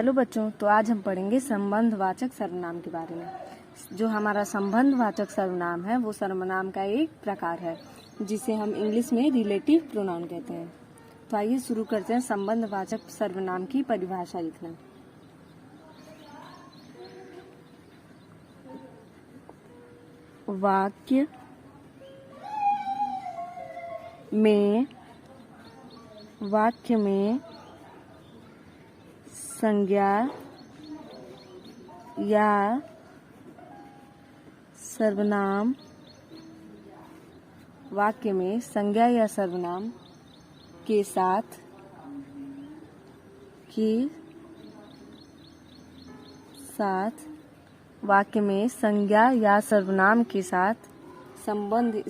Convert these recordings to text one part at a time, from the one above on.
Hello बच्चों, तो आज हम पढ़ेंगे संबंधवाचक सर्वनाम के बारे में। जो हमारा संबंधवाचक सर्वनाम है वो सर्वनाम का एक प्रकार है जिसे हम इंग्लिश में रिलेटिव प्रोनाउन कहते हैं। तो आइए शुरू करते हैं संबंधवाचक सर्वनाम की परिभाषा लिखना। वाक्य में संज्ञा या सर्वनाम वाक्य में संज्ञा या सर्वनाम के साथ वाक्य में संज्ञा या सर्वनाम के साथ संबंध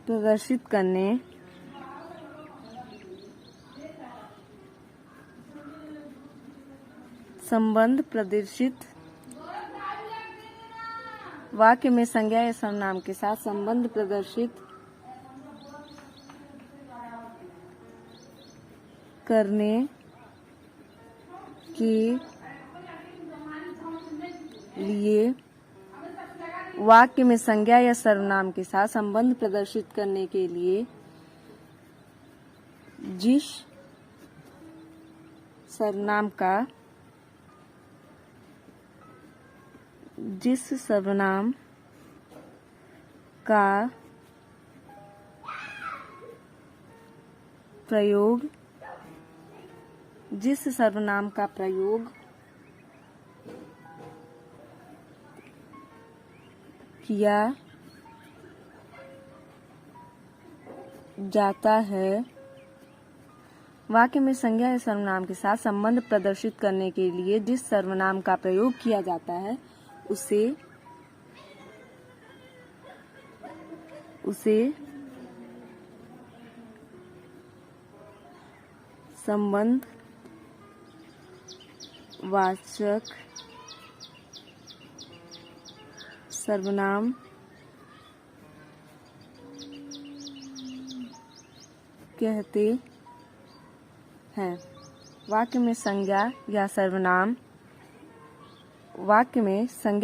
प्रदर्शित करने वाक्य में संज्ञा या सर्वनाम के साथ संबंध प्रदर्शित करने के लिए वाक्य में संज्ञा या सर्वनाम के साथ संबंध प्रदर्शित करने के लिए जिस सर्वनाम का प्रयोग किया जाता है। वाक्य में संज्ञा या सर्वनाम के साथ संबंध प्रदर्शित करने के लिए जिस सर्वनाम का प्रयोग किया जाता है उसे संबंधवाचक सर्वनाम कहते हैं। वाक्य में संज्ञा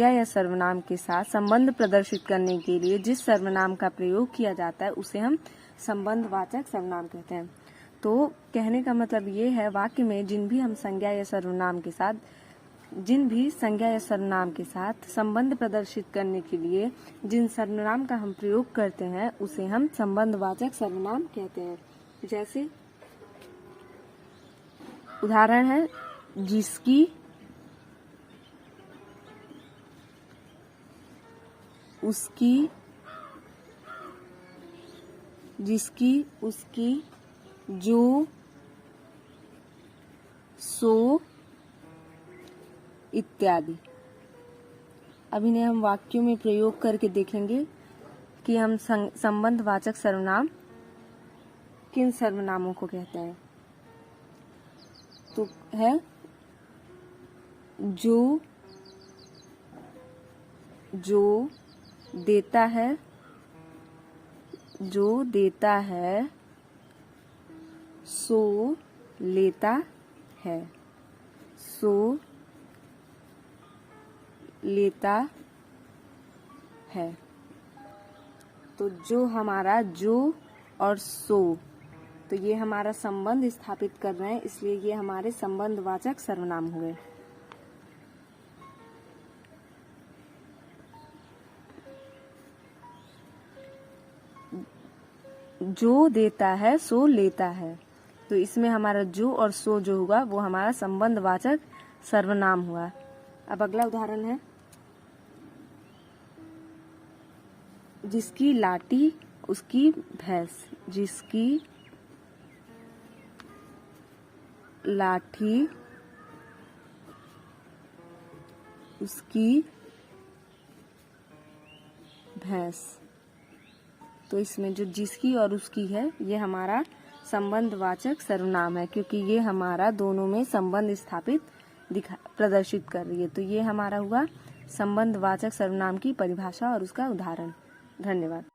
या सर्वनाम के साथ संबंध प्रदर्शित करने के लिए जिस सर्वनाम का प्रयोग किया जाता है उसे हम संबंधवाचक सर्वनाम कहते हैं। तो कहने का मतलब ये है, वाक्य में जिन भी संज्ञा या सर्वनाम के साथ संबंध प्रदर्शित करने के लिए जिन सर्वनाम का हम प्रयोग करते हैं उसे हम संबंधवाचक सर्वनाम कहते हैं। जैसे उदाहरण है जिसकी, उसकी, उसकी, जो, सो इत्यादि। अब इन्हें हम वाक्यों में प्रयोग करके देखेंगे कि हम संबंधवाचक सर्वनाम किन सर्वनामों को कहते हैं। तो है जो देता है, सो लेता है, तो जो हमारा जो और सो, तो ये हमारा संबंध स्थापित कर रहे हैं, इसलिए ये हमारे संबंधवाचक सर्वनाम हुए। जो देता है सो लेता है, तो इसमें हमारा जो और सो जो हुआ वो हमारा संबंधवाचक सर्वनाम हुआ। अब अगला उदाहरण है जिसकी लाठी उसकी भैंस। जिसकी लाठी उसकी भैंस, तो इसमें जो जिसकी और उसकी है ये हमारा संबंधवाचक सर्वनाम है, क्योंकि ये हमारा दोनों में संबंध स्थापित प्रदर्शित कर रही है। तो ये हमारा हुआ संबंधवाचक सर्वनाम की परिभाषा और उसका उदाहरण। धन्यवाद।